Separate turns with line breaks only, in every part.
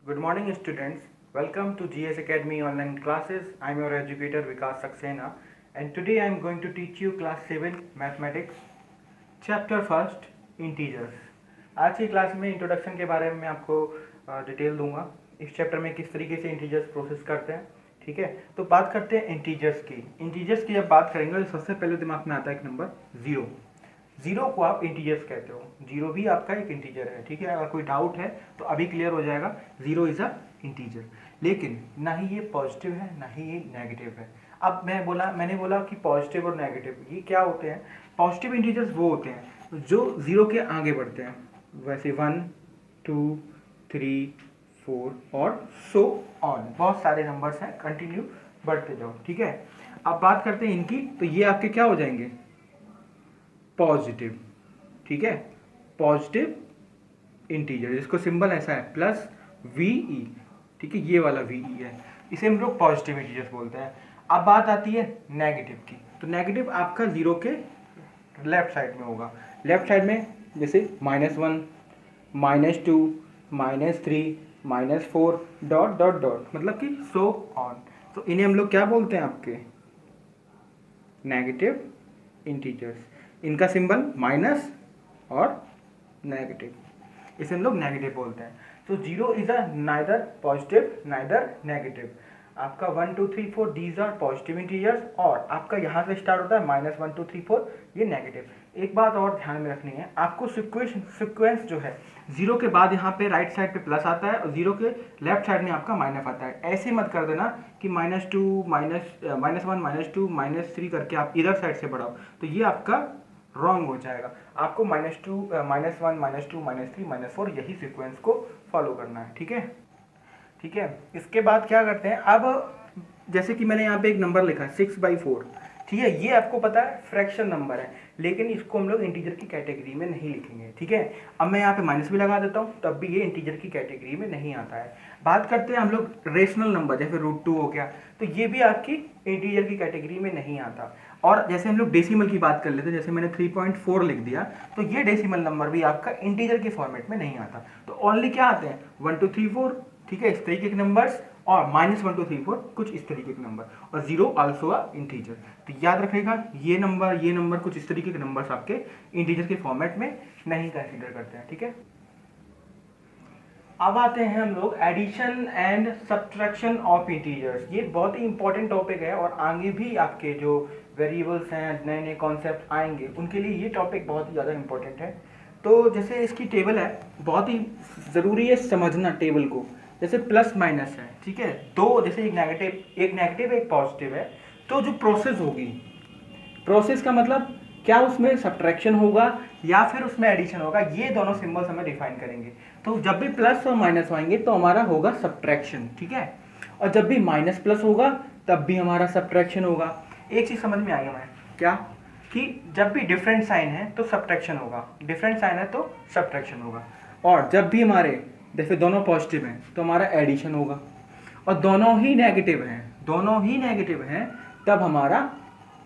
Good morning, students. Welcome to GS Academy online classes. I am your educator Vikas Saxena, and today I am going to teach you class 7 mathematics, chapter first integers. आज की class में introduction के बारे में मैं आपको detail दूंगा इस चैप्टर में किस तरीके से इंटीजर्स प्रोसेस करते हैं. ठीक है, तो बात करते हैं इंटीजर्स की जब बात करेंगे तो सबसे पहले दिमाग में आता है एक नंबर जीरो. जीरो को आप इंटीजर्स कहते हो. जीरो भी आपका एक इंटीजर है. ठीक है, अगर कोई डाउट है तो अभी क्लियर हो जाएगा. जीरो इज अ इंटीजर, लेकिन ना ही ये पॉजिटिव है ना ही ये नेगेटिव है. अब मैंने बोला कि पॉजिटिव और नेगेटिव ये क्या होते हैं. पॉजिटिव इंटीजर्स वो होते हैं जो जीरो के आगे बढ़ते हैं, वैसे 1 2 3 4 और सो ऑन. बहुत सारे नंबर्स हैं, कंटिन्यू बढ़ते जाओ. ठीक है, अब बात करते हैं इनकी. तो ये आपके क्या हो जाएंगे, पॉजिटिव. ठीक है, पॉजिटिव इंटीजर जिसको सिंबल ऐसा है प्लस VE. ठीक है, ये वाला VE है, इसे हम लोग पॉजिटिव इंटीजर्स बोलते हैं. अब बात आती है नेगेटिव की. तो नेगेटिव आपका जीरो के लेफ्ट साइड में होगा. लेफ्ट साइड में जैसे -1 -2 -3 -4 डॉट डॉट डॉट, मतलब कि सो ऑन. तो इन्हें हम लोग क्या बोलते हैं, आपके नेगेटिव इंटीजर्स. इनका सिंबल माइनस और नेगेटिव, इसे हम लोग नेगेटिव बोलते हैं. तो zero is a neither positive neither negative. आपका 1 2 3 4 दीज आर पॉजिटिव इंटीजर्स, और आपका यहाँ से स्टार्ट होता है -1 2 3 4, ये नेगेटिव. एक बात और ध्यान में रखनी है आपको, सिक्वेंस जो है जीरो के बाद यहाँ पे राइट साइड पे प्लस आता है और जीरो के लेफ्ट साइड में आपका माइनस आता है. ऐसे मत कर देना कि -2 -1 -2 -3 करके आप इधर साइड से बढ़ाओ, तो ये आपका रॉन्ग हो जाएगा. आपको -2 -1 -2 -3 -4 यही सीक्वेंस को फॉलो करना है. ठीक है, इसके बाद क्या करते हैं. अब जैसे कि मैंने यहाँ पे एक नंबर लिखा है 6/4. ठीक है, ये आपको पता है फ्रैक्शन नंबर है, लेकिन इसको हम लोग इंटीजर की कैटेगरी में नहीं लिखेंगे. ठीक है, अब मैं यहाँ पे माइनस भी लगा देता हूँ, तब भी ये इंटीजर की कैटेगरी में नहीं आता है. बात करते हैं हम लोग रेशनल नंबर, जैसे √2 हो गया, तो ये भी आपकी इंटीजर की कैटेगरी में नहीं आता. और जैसे हम लोग डेसिमल की बात कर लेते हैं, जैसे मैंने 3.4 लिख दिया, तो ये डेसिमल नंबर भी आपका इंटीजर के फॉर्मेट में नहीं आता. तो ओनली क्या आते हैं 1 2 3 4. ठीक है, इस तरीके के नंबर्स, और -1 2 3 4 कुछ इस तरीके के नंबर, और जीरो आल्सो अ इंटीजर. तो याद रखिएगा ये नंबर कुछ इस तरीके के नंबर्स आपके इंटीजर के फॉर्मेट में नहीं कंसीडर करते हैं. ठीक है, अब आते हैं हम लोग addition and subtraction of integers. ये बहुत ही इंपॉर्टेंट टॉपिक है, और आगे भी आपके जो वेरिएबल्स हैं, नए नए कॉन्सेप्ट आएंगे, उनके लिए ये टॉपिक बहुत ही ज़्यादा इंपॉर्टेंट है. तो जैसे इसकी टेबल है, बहुत ही ज़रूरी है समझना टेबल को. जैसे प्लस माइनस है, ठीक है, दो, जैसे एक नेगेटिव एक पॉजिटिव है, तो जो प्रोसेस होगी, प्रोसेस का मतलब क्या, उसमें सब्ट्रैक्शन होगा या फिर उसमें एडिशन होगा, ये दोनों सिंबल्स हमें डिफाइन करेंगे. तो जब भी प्लस और माइनस आएंगे तो हमारा होगा सब्ट्रैक्शन. ठीक है, और जब भी माइनस प्लस होगा तब भी हमारा सब्ट्रैक्शन होगा. एक चीज़ समझ में आई हमें, क्या, कि जब भी डिफरेंट साइन है तो सब्ट्रैक्शन होगा, डिफरेंट साइन है तो सब्ट्रैक्शन होगा. और जब भी हमारे जैसे दोनों पॉजिटिव हैं तो हमारा एडिशन होगा, और दोनों ही नेगेटिव हैं तब हमारा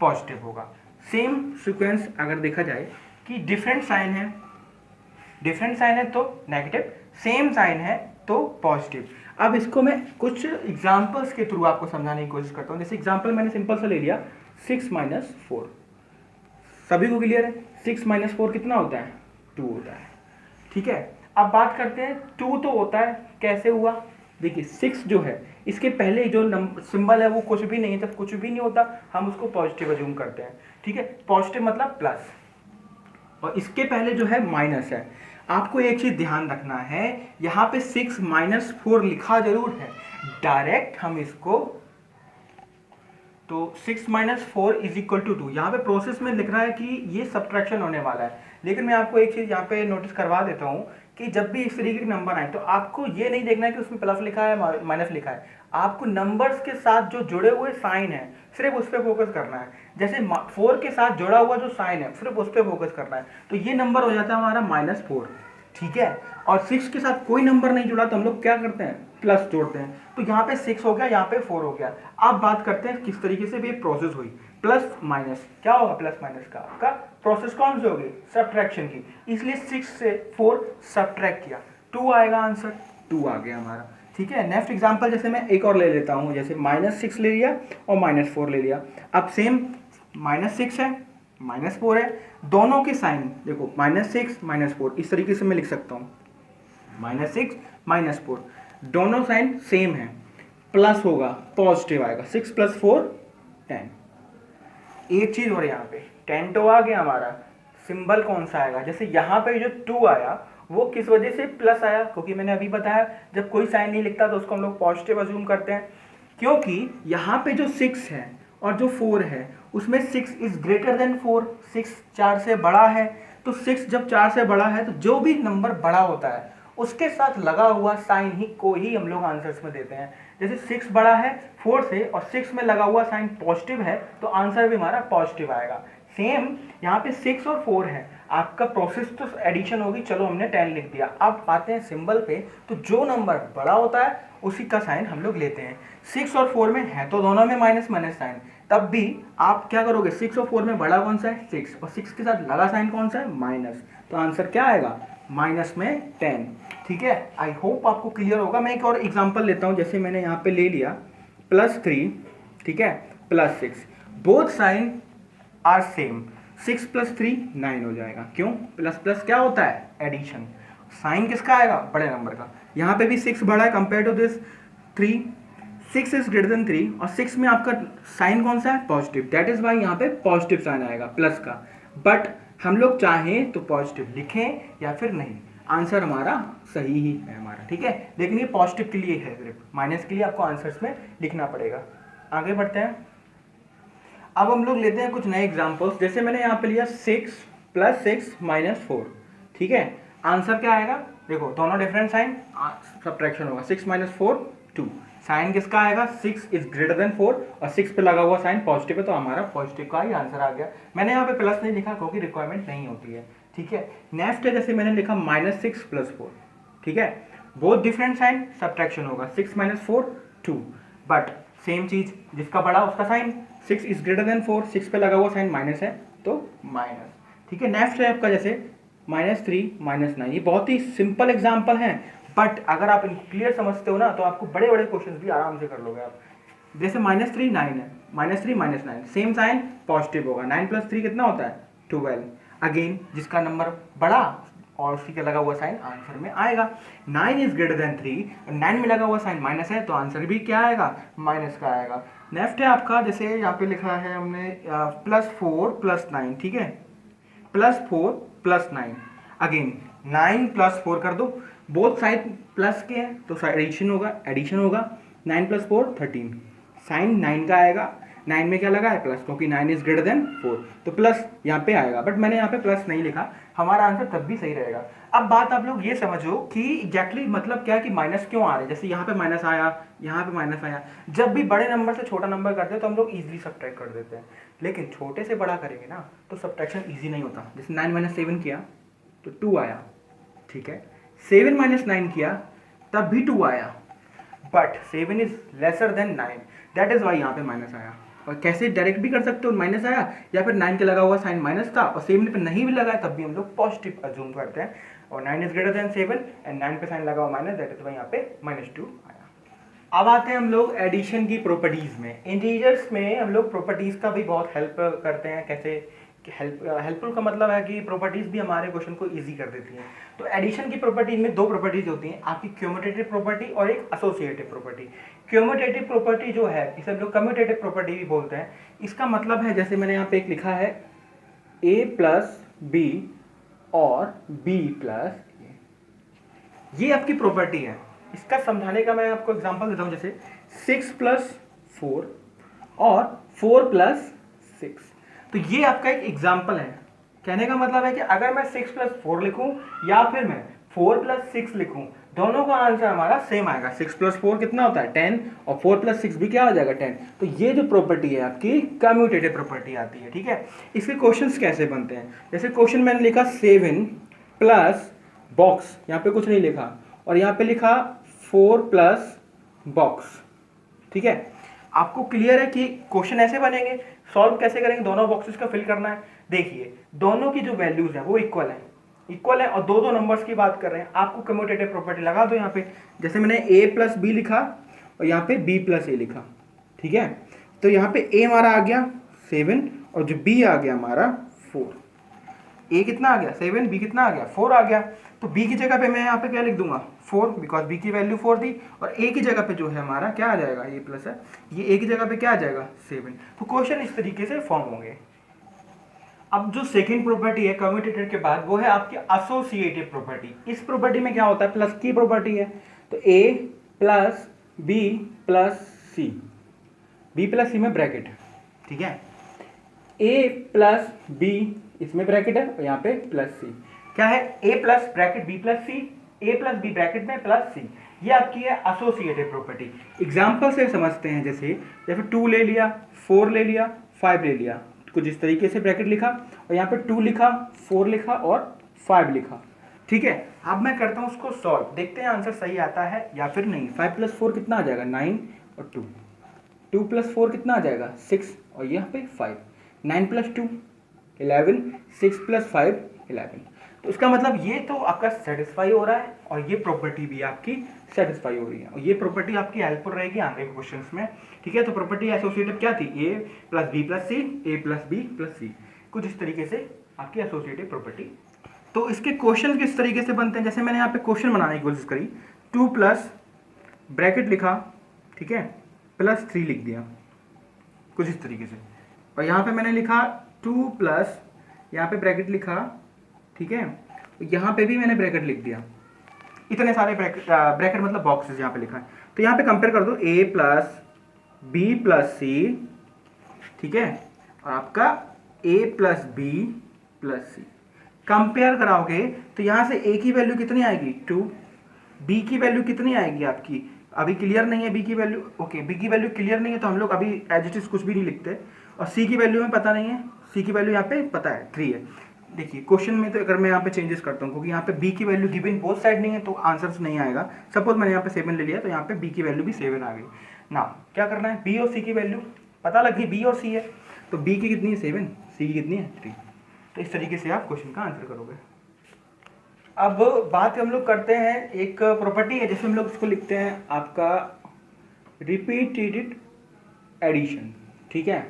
पॉजिटिव होगा. सेम सीक्वेंस अगर देखा जाए कि डिफरेंट साइन है तो नेगेटिव, सेम साइन है तो पॉजिटिव. अब इसको मैं कुछ एग्जांपल्स के थ्रू आपको समझाने की कोशिश करता हूँ. जैसे एग्जांपल मैंने सिंपल सा ले लिया 6 - 4. सभी को क्लियर है 6 - 4 कितना होता है, 2 होता है. ठीक है, अब बात करते हैं 2 तो होता है, कैसे हुआ. देखिए 6 जो है, इसके पहले जो सिंबल है वो कुछ भी नहीं है. जब कुछ भी नहीं होता हम उसको पॉजिटिव अज्यूम करते हैं. ठीक है, पॉजिटिव मतलब प्लस, और इसके पहले जो है माइनस है. आपको एक चीज ध्यान रखना है, यहाँ पे 6 - 4 लिखा जरूर है, डायरेक्ट हम इसको, तो 6 - 4 = 2. यहाँ पे प्रोसेस में लिख रहा है कि ये सब्ट्रैक्शन होने वाला है, लेकिन मैं आपको एक चीज़ यहाँ पे नोटिस करवा देता हूँ कि जब भी इस तरीके के नंबर आए तो आपको ये नहीं देखना है कि उसमें प्लस लिखा है माइनस लिखा है. आपको नंबर्स के साथ जो जुड़े हुए साइन है सिर्फ उस पर फोकस करना है. जैसे 4 के साथ जुड़ा हुआ जो साइन है सिर्फ उस पर फोकस करना है, तो ये नंबर हो जाता है हमारा -4. ठीक है, और 6 के साथ कोई नंबर नहीं जुड़ा तो हम लोग क्या करते हैं, प्लस जोड़ते हैं. तो यहाँ पे 6 हो गया, यहाँ पे 4 हो गया. अब बात करते हैं किस तरीके से भी प्रोसेस हुई. प्लस माइनस क्या होगा, प्लस माइनस का आपका प्रोसेस कौन सी होगी, सब्ट्रैक्शन की. इसलिए 6 से 4 सब्ट्रैक्ट किया, 2 आएगा आंसर, 2 आ गया हमारा. ठीक है। नेक्स्ट एग्जांपल जैसे मैं एक और ले लेता हूँ, जैसे -6 ले लिया और -4 ले लिया। अब सेम -6 है, -4 है, दोनों के साइन देखो, -6 -4 इस तरीके से मैं लिख सकता हूँ, -6 -4 दोनों साइन सेम है, प्लस होगा, पॉजिटिव आएगा, 6 + 4 10। एक चीज और यहाँ पे 10 तो आ गया हमारा, सिंबल कौन सा आएगा, जैसे यहाँ पे जो 2 आया वो किस वजह से प्लस आया, क्योंकि मैंने अभी बताया जब कोई साइन नहीं लिखता तो उसको हम लोग पॉजिटिव अज्यूम करते हैं, क्योंकि यहाँ पे जो 6 है और जो 4 है उसमें 6 इज ग्रेटर देन 4, 6 4 से बड़ा है, तो 6 जब 4 से बड़ा है तो जो भी नंबर बड़ा होता है उसके साथ लगा हुआ साइन ही को ही हम लोग आंसर्स में देते हैं। जैसे 6 बड़ा है 4 से और 6 में लगा हुआ साइन पॉजिटिव है तो आंसर भी हमारा पॉजिटिव आएगा। सेम यहाँ पे 6 और 4 है, आपका प्रोसेस तो एडिशन होगी, चलो हमने 10 लिख दिया। अब आते हैं सिंबल पे, तो जो नंबर बड़ा होता है उसी का साइन हम लोग लेते हैं। 6 और 4 में है तो दोनों में माइनस माइनस साइन, तब भी आप क्या करोगे, 6 और 4 में बड़ा कौन सा है 6, और 6 के साथ लगा साइन कौन सा है माइनस, तो आंसर क्या आएगा माइनस में 10। ठीक है, आई होप आपको क्लियर होगा। मैं एक और एग्जांपल लेता हूं, जैसे मैंने यहाँ पे ले लिया +3, ठीक है, +6, बोथ साइन आर सेम, 6 + 3 9 हो जाएगा। क्यों, प्लस प्लस क्या होता है एडिशन, साइन किसका आएगा बड़े नंबर का। यहाँ पे भी 6 बड़ा है compare to this 3, 6 is greater than 3 और 6 में आपका साइन कौन सा है पॉजिटिव, दैट इज वाई यहाँ पे पॉजिटिव साइन आएगा प्लस का। बट हम लोग चाहें तो पॉजिटिव लिखें या फिर नहीं, आंसर हमारा सही ही है हमारा। ठीक है, लेकिन ये पॉजिटिव के लिए है, सिर्फ माइनस के लिए आपको आंसर्स में लिखना पड़ेगा। आगे बढ़ते हैं, अब हम लोग लेते हैं कुछ नए एग्जांपल्स। जैसे मैंने यहाँ पे लिया 6 + 6 - 4, ठीक है, आंसर क्या आएगा, देखो दोनों डिफरेंट साइन, सब्ट्रैक्शन होगा, 6 - 4 2, साइन किसका आएगा 6 इज ग्रेटर देन 4 और 6 पे लगा हुआ साइन पॉजिटिव है तो हमारा पॉजिटिव का ही आंसर आ गया। मैंने यहाँ पे प्लस नहीं लिखा क्योंकि रिक्वायरमेंट नहीं होती है। ठीक है, नेक्स्ट है जैसे मैंने लिखा -6 + 4, ठीक है, बोथ डिफरेंट साइन, सब्ट्रैक्शन होगा, 6 - 4 2, बट सेम चीज, जिसका बड़ा उसका साइन, 6 इज ग्रेटर देन 4, 6 पे लगा हुआ साइन माइनस है तो माइनस। ठीक है, नेक्स्ट है आपका जैसे -3 - 9, ये बहुत ही सिंपल एग्जांपल है, बट अगर आप इनको क्लियर समझते हो ना तो आपको बड़े बड़े क्वेश्चंस भी आराम से कर लोगे आप। जैसे -3 9 है, -3 - 9 सेम साइन पॉजिटिव होगा, 9 + 3 कितना होता है 12, अगेन जिसका नंबर बड़ा और उसी का लगा हुआ साइन आंसर में आएगा। 9 इज ग्रेटर देन 3, 9 में लगा हुआ साइन माइनस है तो आंसर भी क्या आएगा माइनस का आएगा। नेक्स्ट है आपका, जैसे यहाँ पे लिखा है हमने +4 + 9, ठीक है, +4 + 9, अगेन 9 + 4 कर दो, बोथ साइड प्लस के हैं तो एडिशन होगा, 9 + 4 13, साइन 9 का आएगा, 9 में क्या लगा है प्लस, क्योंकि 9 इज ग्रेटर देन 4 तो प्लस यहाँ पे आएगा, बट मैंने यहाँ पे प्लस नहीं लिखा, हमारा आंसर तब भी सही रहेगा। अब बात आप लोग ये समझो कि एग्जैक्टली मतलब क्या है कि माइनस क्यों आ रहे हैं। जैसे यहाँ पे माइनस आया, यहाँ पे माइनस आया, जब भी बड़े नंबर से छोटा नंबर करते हैं तो हम लोग इजीली सब्ट्रैक्ट कर देते हैं, लेकिन छोटे से बड़ा करेंगे ना तो सब्ट्रैक्शन इजी नहीं होता। जैसे 9 - 7 किया तो 2 आया, ठीक है, 7 - 9 किया तब भी 2 आया, but 7 is lesser than 9, that is why यहाँ पे माइनस आया। और कैसे डायरेक्ट भी कर सकते हो, माइनस आया या फिर 9 के लगा हुआ साइन माइनस था और 7 पे नहीं भी लगाया तब भी हम लोग पॉजिटिव अज्यूम करते हैं, और 9 इज ग्रेटर देन 7 एंड 9 पे साइन लगा हुआ माइनस, दैट इज वाई यहाँ पे -2 आया। अब आते हैं हम लोग एडिशन की प्रॉपर्टीज में। इंटीजर्स में हम लोग प्रॉपर्टीज का भी बहुत हेल्प करते हैं। कैसे हेल्पफुल का मतलब है कि प्रॉपर्टीज भी हमारे क्वेश्चन को इजी कर देती हैं। तो एडिशन की प्रॉपर्टीज में दो प्रॉपर्टीज होती हैं, आपकी क्यूमुटेटिव प्रॉपर्टी और एक एसोसिएटिव प्रॉपर्टी। क्यूमुटेटिव प्रॉपर्टी जो है इसे हम लोग कम्यूटेटिव प्रॉपर्टी भी बोलते हैं। इसका मतलब है, जैसे मैंने यहाँ पे एक लिखा है a + b और b + a, ये आपकी प्रॉपर्टी है। इसका समझाने का मैं आपको एग्जांपल देता हूँ, जैसे 6 + 4 और 4 + 6, तो ये आपका एक एग्जाम्पल है। कहने का मतलब है कि अगर मैं 6 + 4 लिखूं या फिर मैं 4 + 6 लिखूं, दोनों का आंसर हमारा सेम आएगा। 6 + 4 कितना होता है 10 और 4 + 6 भी क्या हो जाएगा 10। तो ये जो प्रॉपर्टी है आपकी कम्यूटेटिव प्रॉपर्टी आती है। ठीक है, इसके क्वेश्चंस कैसे बनते हैं, जैसे क्वेश्चन मैंने लिखा 7 + बॉक्स, यहाँ पे कुछ नहीं लिखा, और यहाँ पे लिखा 4 + बॉक्स। ठीक है, आपको क्लियर है कि क्वेश्चन ऐसे बनेंगे, सॉल्व कैसे करेंगे, दोनों बॉक्सेस का फिल करना है। देखिए दोनों की जो वैल्यूज है वो इक्वल है, इक्वल है और दो दो नंबर्स की बात कर रहे हैं, आपको कम्यूटेटिव प्रॉपर्टी लगा दो यहाँ पे। जैसे मैंने a प्लस बी लिखा और यहाँ पे b प्लस ए लिखा, ठीक है। तो यहाँ पे a हमारा आ गया 7 और जो b आ गया हमारा 4। a कितना आ गया 7, b कितना आ गया 4 आ गया। तो b की जगह पे मैं यहाँ पे क्या लिख दूंगा 4, बिकॉज b की वैल्यू 4 दी, और a की जगह पे जो है हमारा क्या आ जाएगा, a प्लस है, ये a की जगह पे क्या आ जाएगा 7। तो क्वेश्चन इस तरीके से फॉर्म होंगे। अब जो सेकंड प्रॉपर्टी है कम्यूटेटर के बाद, वो है आपकी एसोसिएटिव प्रॉपर्टी। इस प्रॉपर्टी में क्या होता है, प्लस की प्रॉपर्टी है। तो a plus B plus C, b plus C में ब्रैकेट, ठीक है, a प्लस b इसमें ब्रैकेट है और यहाँ पे प्लस सी। क्या है, a plus bracket b plus C, a plus b bracket में प्लस सी, ये आपकी है एसोसिएटिव प्रॉपर्टी। एग्जाम्पल से समझते हैं, जैसे 2 ले लिया, 4 ले लिया, 5 ले लिया, कुछ इस तरीके से ब्रैकेट लिखा और यहाँ पे 2 लिखा, 4 लिखा और 5 लिखा, ठीक है। अब मैं करता हूँ उसको सॉल्व, देखते हैं आंसर सही आता है या फिर नहीं। 5 प्लस 4 कितना आ जाएगा 9 और 2, 2 प्लस 4 कितना आ जाएगा 6 और यहाँ पे 5, 9 प्लस 2 11, 6 प्लस 5 11। तो इसका मतलब ये तो आपका सेटिस्फाई हो रहा है और ये प्रॉपर्टी भी आपकी सेटिस्फाई हो रही है, और ये प्रॉपर्टी आपकी हेल्पफुल रहेगी आगे के क्वेश्चंस में, ठीक है। तो प्रॉपर्टी एसोसिएटिव क्या थी, a plus B plus C, A plus B plus C, कुछ इस तरीके से आपकी एसोसिएटिव प्रॉपर्टी। तो इसके क्वेश्चन किस तरीके से बनते हैं, जैसे मैंने यहाँ पे क्वेश्चन बनाने की कोशिश करी, 2 प्लस ब्रैकेट लिखा, ठीक है, प्लस 3 लिख दिया, कुछ इस तरीके से, और यहाँ पे मैंने लिखा 2 प्लस, यहाँ पे ब्रैकेट लिखा, ठीक है, यहाँ पे भी मैंने ब्रैकेट लिख दिया, इतने सारे ब्रैकेट मतलब बॉक्सेस यहाँ पे लिखा है। तो यहाँ पे कंपेयर कर दो a plus B plus C, ठीक है, और आपका a plus B plus C, compare कराओगे तो यहाँ से a की वैल्यू कितनी आएगी 2, b की वैल्यू कितनी आएगी आपकी, अभी क्लियर नहीं है b की वैल्यू, ओके b की वैल्यू क्लियर नहीं है तो हम लोग अभी एज इट इज कुछ भी नहीं लिखते, और c की वैल्यू में पता नहीं है, c की वैल्यू यहाँ पे पता है 3 है। देखिए क्वेश्चन में तो अगर मैं यहाँ पे चेंजेस करता हूँ, क्योंकि यहाँ पे b की वैल्यू गिवन बोथ साइड नहीं है तो आंसर्स नहीं आएगा। सपोज मैंने यहाँ पे 7 ले लिया तो यहाँ पे b की वैल्यू भी 7 आ गई ना। क्या करना है, b और c की वैल्यू पता लग गई, b और c है, तो b की कितनी है 7, c की कितनी है 3। तो इस तरीके से आप क्वेश्चन का आंसर करोगे। अब बात हम लोग करते हैं, एक प्रॉपर्टी है जैसे हम लोग इसको लिखते हैं आपका रिपीटेड एडिशन, ठीक है।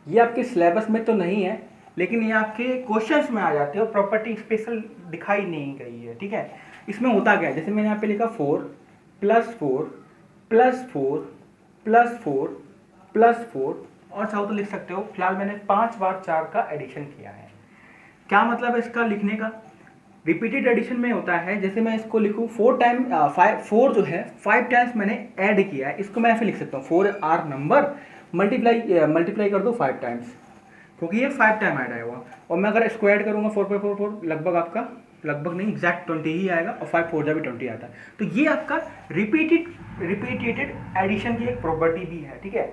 ये आपके सिलेबस में तो नहीं है लेकिन ये आपके क्वेश्चंस में आ जाते हैं और प्रॉपर्टी स्पेशल दिखाई नहीं गई है, ठीक है। इसमें होता क्या है, जैसे मैंने यहाँ पे लिखा 4 प्लस 4 प्लस 4 प्लस 4 प्लस 4, और चाहो तो लिख सकते हो, फिलहाल मैंने 5 बार 4 का एडिशन किया है। क्या मतलब है इसका लिखने का, रिपीटेड एडिशन में होता है, जैसे मैं इसको लिखूँ 4 टाइम 4 जो है 5 टाइम्स मैंने ऐड किया है, इसको मैं ऐसे लिख सकता हूँ 4 आर नंबर मल्टीप्लाई कर दो 5 टाइम्स, क्योंकि ये 5 टाइम ऐड आया हुआ, और मैं अगर इसको ऐड करूँगा 4 पर 4 लगभग आपका, लगभग नहीं एग्जैक्ट 20 ही आएगा, और 5 4 भी 20 आता है। तो ये आपका रिपीटेड एडिशन की एक प्रॉपर्टी भी है, ठीक है।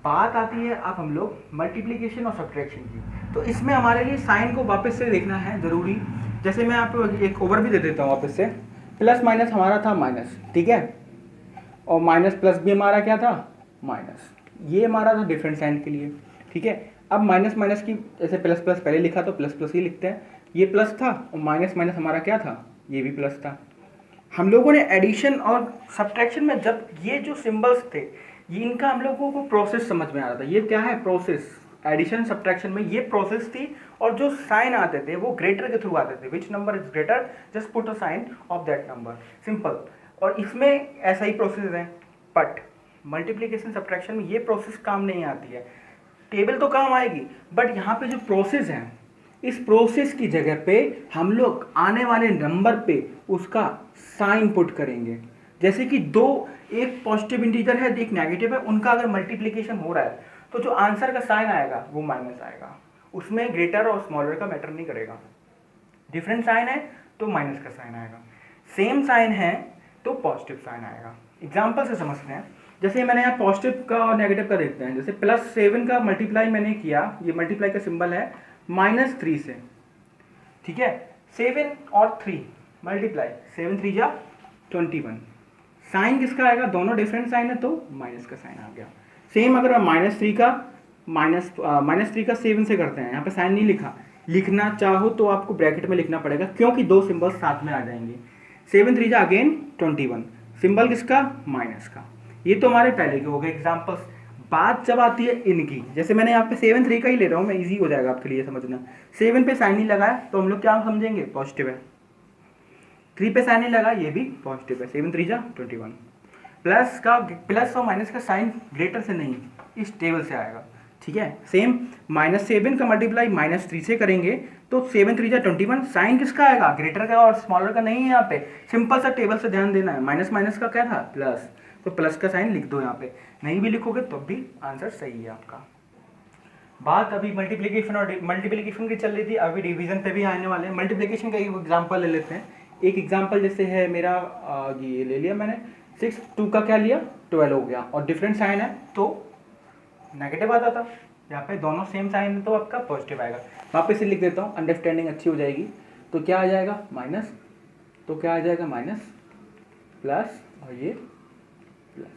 बात आती है अब हम लोग मल्टीप्लिकेशन और सब्ट्रैक्शन की, तो इसमें हमारे लिए साइन को वापस से देखना है ज़रूरी। जैसे मैं आपको एक ओवर भी दे देता हूँ वापस से, प्लस माइनस हमारा था माइनस, ठीक है, और माइनस प्लस भी हमारा क्या था माइनस, ये हमारा था डिफरेंट साइन के लिए, ठीक है। अब माइनस माइनस की, जैसे प्लस प्लस पहले लिखा तो प्लस प्लस ही लिखते हैं, ये प्लस था और माइनस माइनस हमारा क्या था, ये भी प्लस था। हम लोगों ने एडिशन और सब्ट्रैक्शन में जब ये जो सिंबल्स थे, ये इनका हम लोगों को प्रोसेस समझ में आ रहा था, ये क्या है प्रोसेस, एडिशन सब्ट्रैक्शन में ये प्रोसेस थी, और जो साइन आते थे वो ग्रेटर के थ्रू आते थे, which number is greater just put a sign of that number, simple. और इसमें ऐसा ही प्रोसेस है, बट मल्टीप्लिकेशन सब्ट्रैक्शन में ये प्रोसेस काम नहीं आती है। टेबल तो काम आएगी, बट यहाँ पे जो प्रोसेस है, इस प्रोसेस की जगह पे हम लोग आने वाले नंबर पे उसका साइन पुट करेंगे। जैसे कि दो, एक पॉजिटिव इंटीजर है एक नेगेटिव है, उनका अगर मल्टीप्लिकेशन हो रहा है तो जो आंसर का साइन आएगा वो माइनस आएगा, उसमें ग्रेटर और स्मॉलर का मैटर नहीं करेगा। डिफरेंट साइन है तो माइनस का साइन आएगा, सेम साइन है तो पॉजिटिव साइन आएगा। एग्जाम्पल से समझते हैं, जैसे मैंने यहाँ पॉजिटिव का और नेगेटिव का देखते हैं, जैसे +7 का मल्टीप्लाई मैंने किया, ये मल्टीप्लाई का सिंबल है -3 से, ठीक है। 7 और 3 मल्टीप्लाई, 7 3 जा 21, साइन किसका आएगा, दोनों डिफरेंट साइन है तो माइनस का साइन आ गया। सेम अगर -3 का -3 का 7 से करते हैं, यहाँ पे साइन नहीं लिखा, लिखना चाहो तो आपको ब्रैकेट में लिखना पड़ेगा, क्योंकि दो सिंबल साथ में आ जाएंगे। 7 3 अगेन 21, सिंबल किसका, माइनस का। ये तो हमारे पहले के हो गए एग्जाम्पल्स। बात जब आती है इनकी, जैसे मैंने यहाँ पे 7 3 का ही ले रहा हूँ मैं, इजी हो जाएगा आपके लिए समझना। 7 पे साइन नहीं लगाया तो हम लोग क्या समझेंगे, पॉजिटिव है। 3 पे साइन नहीं लगा, ये भी पॉजिटिव है। 7 3 21। प्लस का, प्लस और माइनस का साइन ग्रेटर से नहीं, इस टेबल से आएगा, ठीक है। सेम -7 का मल्टीप्लाई -3 से करेंगे तो 7 3 21, साइन किसका आएगा, ग्रेटर का और स्मॉलर का नहीं है। यहाँ पे सिंपल सा टेबल से ध्यान देना है, माइनस माइनस का क्या था, प्लस, तो प्लस का साइन लिख दो यहाँ पे। नहीं भी लिखोगे तो भी आंसर सही है आपका। बात अभी मल्टीप्लिकेशन और मल्टीप्लिकेशन की चल रही थी, अभी डिवीजन पे भी आने वाले हैं। मल्टीप्लिकेशन का एक एग्जांपल ले लेते हैं। एक एग्जांपल जैसे है मेरा, ये ले लिया मैंने 6, 2 का क्या लिया 12 हो गया, और डिफरेंट साइन है तो नेगेटिव आता था। यहाँ पे दोनों सेम साइन है तो आपका पॉजिटिव आएगा। वापस से लिख देता हूँ, अंडरस्टैंडिंग अच्छी हो जाएगी। तो क्या आ जाएगा माइनस, तो क्या आ जाएगा माइनस, प्लस और ये प्लस,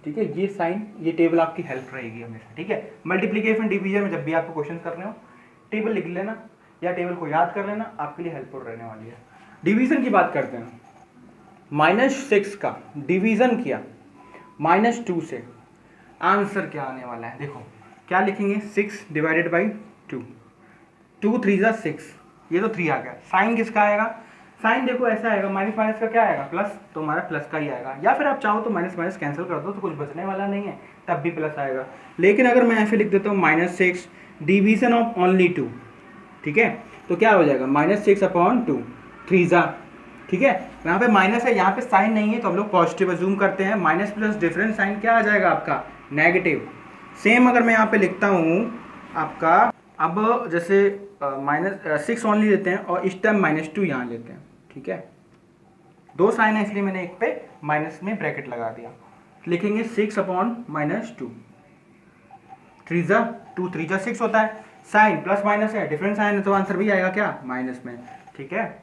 ठीक है। ये साइन, ये टेबल आपकी हेल्प रहेगी हमेशा, ठीक है। मल्टीप्लिकेशन डिवीजन में जब भी आपको क्वेश्चन करने हो, टेबल लिख लेना या टेबल को याद कर लेना, आपके लिए हेल्पफुल रहने वाली है। डिवीजन की बात करते हैं। -6 का डिवीजन किया -2 से, आंसर क्या आने वाला है, देखो क्या लिखेंगे, 6 डिवाइडेड बाई 2, 2 3 6, ये तो 3 आ गया। साइन किसका आएगा, साइन देखो ऐसा आएगा, माइनस माइनस का क्या आएगा, प्लस, तो हमारा प्लस का ही आएगा। या फिर आप चाहो तो माइनस माइनस कैंसिल कर दो तो कुछ बचने वाला नहीं है, तब भी प्लस आएगा। लेकिन अगर मैं ऐसे लिख देता हूँ -6 डिवीजन ऑफ ओनली 2, ठीक है, तो क्या हो जाएगा -6/2, 3 ठीक है। यहाँ पे माइनस है, यहाँ पे साइन नहीं है तो हम लोग पॉजिटिव अज्यूम करते हैं। माइनस प्लस डिफरेंट साइन क्या आ जाएगा आपका, नेगेटिव। सेम अगर मैं यहाँ पे लिखता हूँ आपका, अब जैसे -6 ओनली लेते हैं और इस टाइम -2 यहाँ लेते हैं, ठीक है। दो साइन है इसलिए मैंने एक पे माइनस में ब्रैकेट लगा दिया। लिखेंगे 6/-2, 2 3 6 होता है। साइन प्लस माइनस है, डिफरेंट साइन है तो आंसर भी आएगा क्या, माइनस में, ठीक है।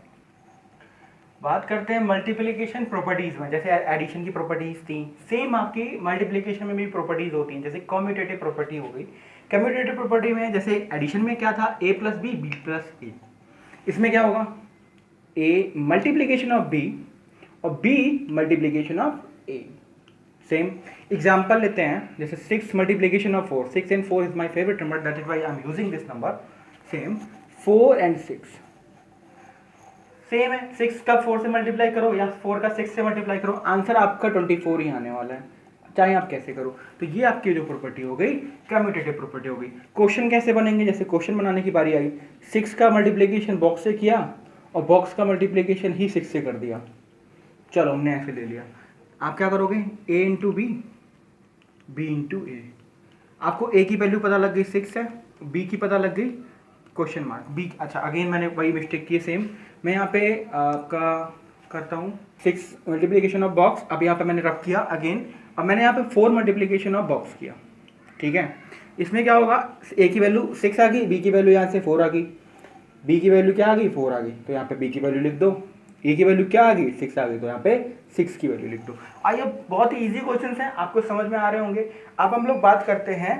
बात करते हैं मल्टीप्लिकेशन प्रॉपर्टीज में। जैसे एडिशन की प्रॉपर्टीज थी, सेम आपकी मल्टीप्लिकेशन में भी प्रॉपर्टीज होती हैं। जैसे कम्यूटेटिव प्रॉपर्टी हो गई। कम्यूटेटिव प्रॉपर्टी में जैसे एडिशन में क्या था, a plus B, B plus A. इसमें क्या होगा, a मल्टीप्लिकेशन ऑफ b और b multiplication of a। Same example लेते हैं, जैसे 6 multiplication of 4, 6 and 4 is my favourite number, that is why I am using this number. Same 4 and 6 same है, 6 का 4 से मल्टीप्लाई करो या 4 का 6 से मल्टीप्लाई करो, आंसर आपका 24 ही आने वाला है, चाहे आप कैसे करो। तो ये आपकी जो प्रॉपर्टी हो गई, कम्यूटेटिव प्रॉपर्टी हो गई। क्वेश्चन कैसे बनेंगे, जैसे क्वेश्चन बनाने की बारी आई, 6 का मल्टीप्लिकेशन बॉक्स से किया और बॉक्स का मल्टीप्लिकेशन ही 6 से कर दिया, चलो हमने ऐसे ले लिया। आप क्या करोगे, a into B, B into A. आपको a की वैल्यू पता लग गई 6 है, b की पता लग गई क्वेश्चन मार्क, बी। अच्छा अगेन मैंने वही मिस्टेक की है सेम। मैं यहाँ पे आपका करता हूँ 6 मल्टीप्लिकेशन ऑफ बॉक्स, अब यहाँ पे मैंने रख किया अगेन। अब मैंने यहाँ पे 4 मल्टीप्लिकेशन ऑफ बॉक्स किया, ठीक है। इसमें क्या होगा, ए की वैल्यू 6 आ गई, बी की वैल्यू यहाँ से 4 आ गई, बी की वैल्यू क्या आ गई, 4 आ गई, तो यहाँ पे बी की वैल्यू लिख दो। ए की वैल्यू क्या आ गई, 6 आ गई, तो यहाँ पे 6 की वैल्यू लिख दो। आइए, बहुत ही ईजी क्वेश्चन हैं, आपको समझ में आ रहे होंगे। अब हम लोग बात करते हैं,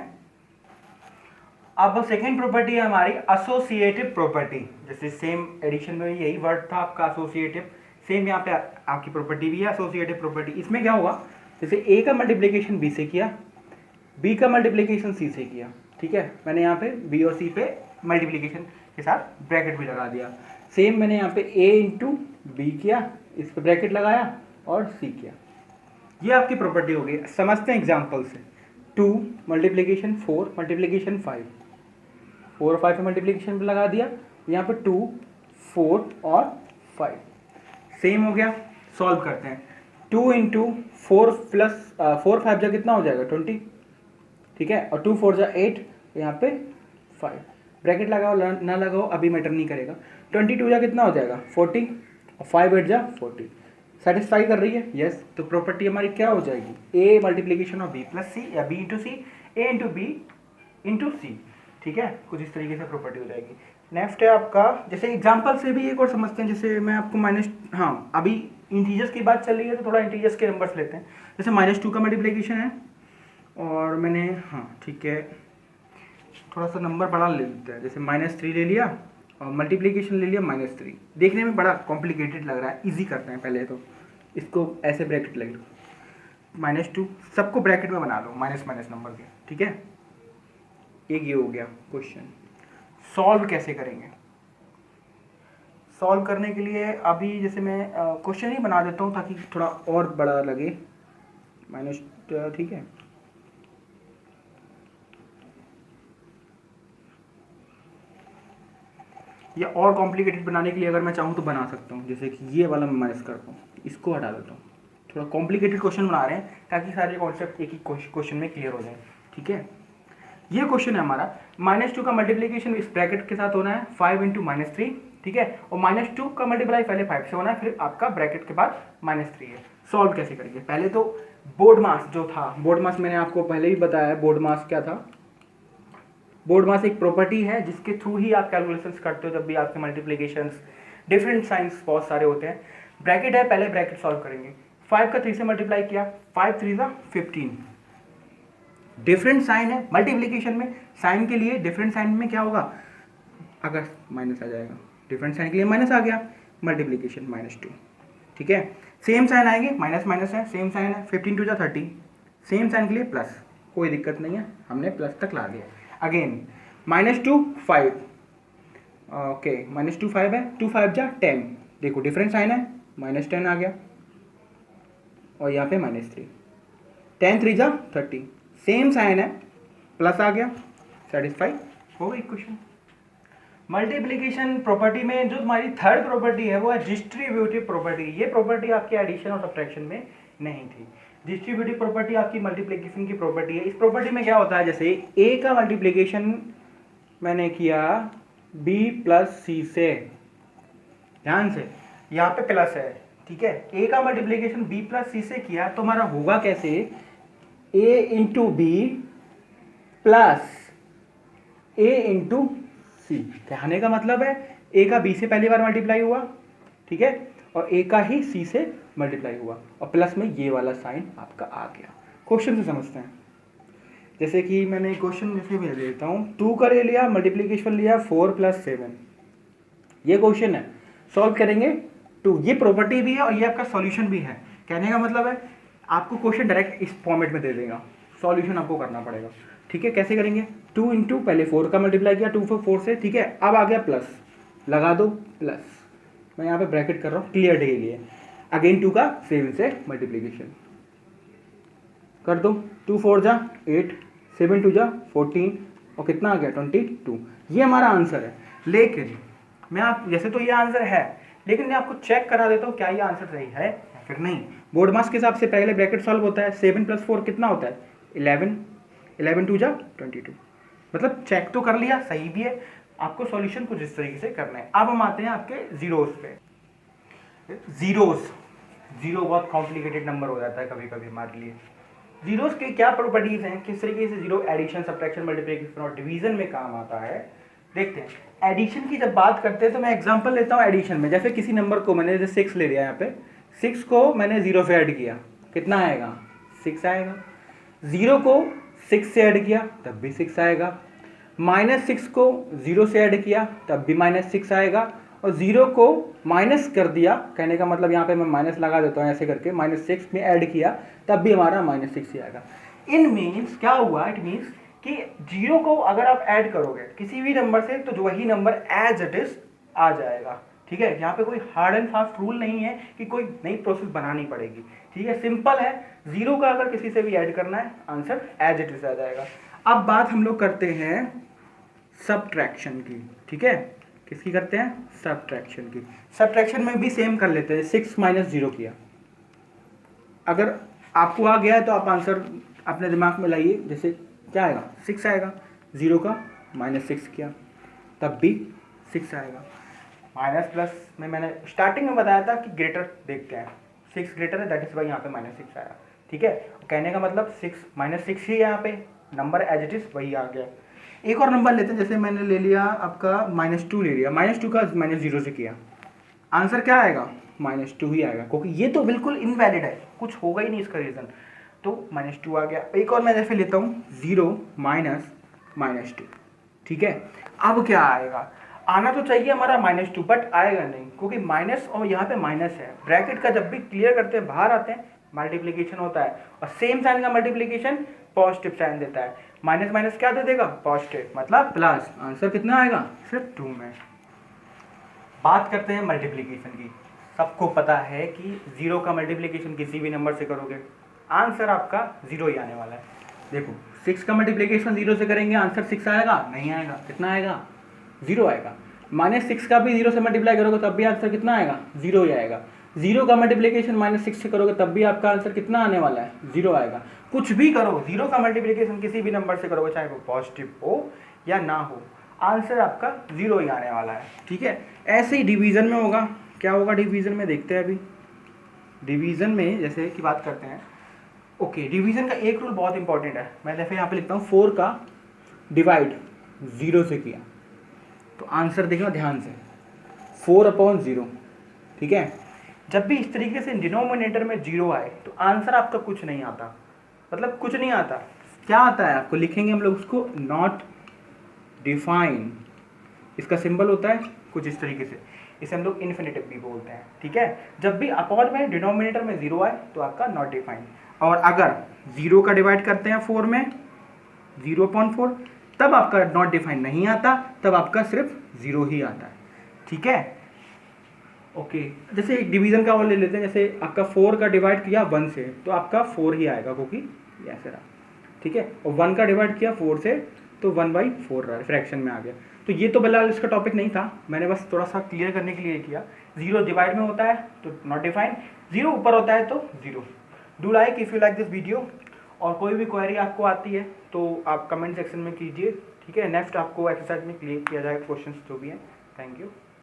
अब सेकेंड प्रॉपर्टी है हमारी एसोसिएटिव प्रॉपर्टी। जैसे सेम एडिशन में यही वर्ड था आपका एसोसिएटिव, सेम यहाँ पे आपकी प्रॉपर्टी भी है एसोसिएटिव प्रॉपर्टी। इसमें क्या होगा, जैसे ए का मल्टीप्लिकेशन बी से किया, बी का मल्टीप्लिकेशन सी से किया, ठीक है। मैंने यहाँ पे बी और सी पे मल्टीप्लिकेशन के साथ ब्रैकेट भी लगा दिया। सेम मैंने यहाँ पे ए इंटू बी किया, इस पर ब्रैकेट लगाया और सी किया। ये आपकी प्रॉपर्टी हो गई। समझते हैं एग्जाम्पल से। 2 मल्टीप्लिकेशन 4 मल्टीप्लिकेशन 5, 4 और 5 पे मल्टीप्लिकेशन पे लगा दिया, यहाँ पे 2 4 और 5 सेम हो गया। सॉल्व करते हैं, 2 इंटू 4 प्लस 4 5 जा कितना हो जाएगा 20, ठीक है, और 2 4 जा 8, यहाँ पे 5 ब्रैकेट लगाओ ना लगाओ अभी मैटर नहीं करेगा। 22 जा कितना हो जाएगा 40 और 5 8 जा 40। सेटिस्फाई कर रही है, यस। तो प्रॉपर्टी हमारी क्या हो जाएगी, ए मल्टीप्लिकेशन ऑफ बी प्लस सी या बी इंटू सी, ए इंटू बी इंटू सी, ठीक है। कुछ इस तरीके से प्रॉपर्टी हो जाएगी। नेक्स्ट है आपका, जैसे एग्जांपल से भी एक और समझते हैं। जैसे मैं आपको अभी इंटीजर्स की बात चल रही है तो थोड़ा इंटीजर्स के नंबर्स लेते हैं। जैसे -2 का मल्टीप्लिकेशन है और मैंने ठीक है, थोड़ा सा नंबर बड़ा ले लेते हैं। जैसे -3 ले लिया और मल्टीप्लीकेशन ले लिया -3। देखने में बड़ा कॉम्प्लिकेटेड लग रहा है, इजी करते हैं पहले तो। इसको ऐसे ब्रैकेट लग लो, -2 सबको ब्रैकेट में बना लो माइनस माइनस नंबर के, ठीक है। एक ये हो गया क्वेश्चन। सॉल्व कैसे करेंगे? सॉल्व करने के लिए अभी जैसे मैं क्वेश्चन ही बना देता हूँ ताकि थोड़ा और बड़ा लगे, माइनस, ठीक है। या और कॉम्प्लिकेटेड बनाने के लिए अगर मैं चाहूँ तो बना सकता हूँ, जैसे कि ये वाला मैं माइनस करता हूँ, इसको हटा देता हूँ। थोड़ा कॉम्प्लिकेटेड क्वेश्चन बना रहे हैं ताकि सारे कॉन्सेप्ट एक ही क्वेश्चन में क्लियर हो जाए, ठीक है। ये क्वेश्चन है हमारा, -2 का मल्टीप्लीकेशन इस ब्रैकेट के साथ होना है 5 × -3, ठीक है। और -2 का मल्टीप्लाई पहले 5 से होना है, फिर आपका ब्रैकेट के बाद -3 है। सॉल्व कैसे करेंगे? पहले तो बोर्ड मास जो था, बोर्ड मास मैंने आपको पहले ही बताया, बोर्ड मास क्या था। बोर्ड मास एक प्रॉपर्टी है जिसके थ्रू ही आप कैलकुलेशंस करते हो जब भी आपके मल्टीप्लिकेशंस, डिफरेंट साइंस बहुत सारे होते हैं। ब्रैकेट है, पहले ब्रैकेट सॉल्व करेंगे। 5 का 3 से मल्टीप्लाई किया, 5 3 15। डिफरेंट साइन है मल्टीप्लिकेशन में, साइन के लिए डिफरेंट साइन में क्या होगा, अगर माइनस आ जाएगा, डिफरेंट साइन के लिए माइनस आ गया, मल्टीप्लिकेशन -2, ठीक है। सेम साइन आएंगे, माइनस माइनस है, सेम साइन है, 15 2 30, सेम साइन के लिए प्लस, कोई दिक्कत नहीं है, हमने प्लस तक ला दिया। अगेन -2 5, ओके, -2 5 है, 2 5 जा 10, देखो डिफरेंट साइन है, -10 आ गया, और यहाँ पे -3, 10 3 जा 30, सेम साइन है, प्लस आ गया, सेटिस्फाई हो गई क्वेश्चन। मल्टीप्लिकेशन प्रॉपर्टी में जो हमारी थर्ड प्रॉपर्टी है वो है डिस्ट्रीब्यूटिव प्रॉपर्टी। ये प्रॉपर्टी आपके एडिशन और सब्ट्रैक्शन में नहीं थी। डिस्ट्रीब्यूटिव प्रॉपर्टी आपकी मल्टीप्लिकेशन की प्रॉपर्टी है। इस प्रॉपर्टी में क्या होता है, जैसे ए का मल्टीप्लिकेशन मैंने किया b + c से, ध्यान से यहाँ पे प्लस है, ठीक है। ए का मल्टीप्लिकेशन b + c से किया तो हमारा होगा कैसे, a × b + a × c। कहने का मतलब है a का b से पहली बार मल्टीप्लाई हुआ, ठीक है, और a का ही c से मल्टीप्लाई हुआ, और प्लस में ये वाला साइन आपका आ गया। क्वेश्चन से समझते हैं, जैसे कि मैंने क्वेश्चन जैसे भेज देता हूँ, 2 का ले लिया, मल्टीप्लिकेशन लिया 4 + 7, ये क्वेश्चन है, सॉल्व करेंगे 2, ये प्रॉपर्टी भी है और ये आपका सॉल्यूशन भी है। कहने का मतलब है आपको क्वेश्चन डायरेक्ट इस फॉर्मेट में दे देगा, सॉल्यूशन आपको करना पड़ेगा, ठीक है। कैसे करेंगे, 2 × पहले 4 का मल्टीप्लाई किया 2 4 से, ठीक है। अब आ गया प्लस, लगा दो प्लस, मैं यहाँ पे ब्रैकेट कर रहा हूँ क्लियर के लिए। अगेन 2 का 7 से मल्टीप्लीकेशन कर दो, 2 4 जा 8, 7 2 जा 14, और कितना आ गया 22। ये हमारा आंसर है। लेकिन मैं आप जैसे तो ये आंसर है, लेकिन मैं आपको चेक करा देता हूँ क्या ये आंसर सही है या फिर नहीं। बोर्ड मास के हिसाब से पहले ब्रैकेट सॉल्व होता है, 7 + 4 कितना होता है 11, 11 2 जा 22, मतलब चेक तो कर लिया, सही भी है। आपको सॉल्यूशन कुछ इस तरीके से करना है। अब हम आते हैं आपके जीरोस पे। जीरो बहुत कॉम्प्लिकेटेड नंबर हो जाता है कभी कभी हमारे लिए। जीरोस के क्या प्रॉपर्टीज हैं, किस तरीके से जीरो एडिशन, सब्ट्रैक्शन, मल्टीप्लिकेशन और डिवीजन में काम आता है, देखते हैं। एडिशन की जब बात करते हैं तो मैं एग्जांपल लेता हूँ एडिशन में। जैसे किसी नंबर को मैंने जैसे 6 ले लिया, यहाँ पे 6 को मैंने 0 से ऐड किया, कितना आएगा 6 आएगा। 0 को 6 से ऐड किया तब भी 6 आएगा। -6 को 0 से ऐड किया तब भी -6 आएगा। और 0 को माइनस कर दिया, कहने का मतलब यहाँ पे मैं माइनस लगा देता हूँ ऐसे करके, -6 में ऐड किया तब भी हमारा -6 ही आएगा। इन मीन्स क्या हुआ, इट मीन्स कि 0 को अगर आप ऐड करोगे किसी भी नंबर से तो जो वही नंबर एज इट इज आ जाएगा, ठीक है। यहाँ पे कोई हार्ड एंड फास्ट रूल नहीं है कि कोई नई प्रोसेस बनानी पड़ेगी, ठीक है। सिंपल है, 0 का अगर किसी से भी ऐड करना है आंसर एज इट इज आ जाएगा। अब बात हम लोग करते हैं सब्ट्रैक्शन की, ठीक है। किसकी करते हैं, सब्ट्रैक्शन की। सब्ट्रैक्शन में भी सेम कर लेते हैं, 6 - 0 किया। अगर आपको आ गया है तो आप आंसर अपने दिमाग में लाइए, जैसे क्या आएगा 6 आएगा। 0 का -6 किया तब भी 6 आएगा। माइनस प्लस में मैंने स्टार्टिंग में बताया था कि ग्रेटर देखते हैं, 6 ग्रेटर है, दैट इज वाई यहाँ पे -6 आया, ठीक है। कहने का मतलब 6 -6 ही यहाँ पे नंबर एज इट इज वही आ गया। एक और नंबर लेते हैं, जैसे मैंने ले लिया आपका -2 ले लिया, -2 का -0 से किया, आंसर क्या आएगा -2 ही आएगा, क्योंकि ये तो बिल्कुल इनवैलिड है, कुछ होगा ही नहीं इसका रीज़न, तो -2 आ गया। एक और मैं जैसे लेता हूँ 0 - -2, ठीक है। अब क्या आएगा, आना तो चाहिए हमारा -2, बट आएगा नहीं क्योंकि माइनस और यहाँ पे माइनस है। ब्रैकेट का जब भी क्लियर करते हैं बाहर आते हैं मल्टीप्लीकेशन होता है, और सेम साइन का मल्टीप्लीकेशन पॉजिटिव साइन देता है। माइनस माइनस क्या दे देगा? पॉजिटिव, मतलब प्लस। आंसर कितना आएगा? सिर्फ 2 में। बात करते हैं मल्टीप्लीकेशन की। सबको पता है कि 0 का मल्टीप्लीकेशन किसी भी नंबर से करोगे आंसर आपका 0 ही आने वाला है। देखो 6 का मल्टीप्लीकेशन 0 से करेंगे आंसर 6 आएगा? नहीं आएगा। कितना आएगा? 0 आएगा। -6 का भी 0 से मल्टीप्लाई करोगे तब भी आंसर कितना आएगा? 0 ही आएगा। 0 का मल्टीप्लीकेशन -6 से करोगे तब भी आपका आंसर कितना आने वाला है? 0 आएगा। कुछ भी करो, 0 का मल्टीप्लीकेशन किसी भी नंबर से करोगे, चाहे वो पॉजिटिव हो या ना हो, आंसर आपका 0 ही आने वाला है। ठीक है, ऐसे ही डिवीज़न में होगा। क्या होगा डिवीज़न में? देखते हैं अभी। डिवीज़न में जैसे कि बात करते हैं, ओके, डिवीज़न का एक रूल बहुत इंपॉर्टेंट है। मैं जैसे यहाँ पे लिखता हूँ 4 का डिवाइड 0 से किया तो आंसर देखना ध्यान से, 4/0। ठीक है, जब भी इस तरीके से डिनोमिनेटर में 0 आए तो आंसर आपका कुछ नहीं आता, मतलब कुछ नहीं आता। क्या आता है आपको? लिखेंगे हम लोग उसको नॉट डिफाइन। इसका सिंबल होता है कुछ इस तरीके से, इसे हम लोग इन्फिनेटिव भी बोलते हैं। ठीक है, जब भी अपॉन में डिनोमिनेटर में 0 आए तो आपका नॉट डिफाइन। और अगर 0 का डिवाइड करते हैं 4 में, 0/4, तब आपका नॉट डिफाइन नहीं आता, तब आपका सिर्फ 0 ही आता है। ठीक है, ओके। जैसे एक डिवीजन का और ले लेते हैं, जैसे आपका 4 का डिवाइड किया 1 से तो आपका 4 ही आएगा क्योंकि ये ऐसे रहा। ठीक है, और 1 का डिवाइड किया 4 से तो 1/4 रहा, फ्रैक्शन में आ गया। तो ये तो फिलहाल इसका टॉपिक नहीं था, मैंने बस थोड़ा सा क्लियर करने के लिए किया। 0 डिवाइड में होता है तो नॉट डिफाइन, 0 ऊपर होता है तो 0। Do like if you like this video. और कोई भी क्वेरी आपको आती है तो आप कमेंट सेक्शन में कीजिए। ठीक है, नेक्स्ट आपको एक्सरसाइज में क्लियर किया जाएगा क्वेश्चंस जो भी हैं। Thank you.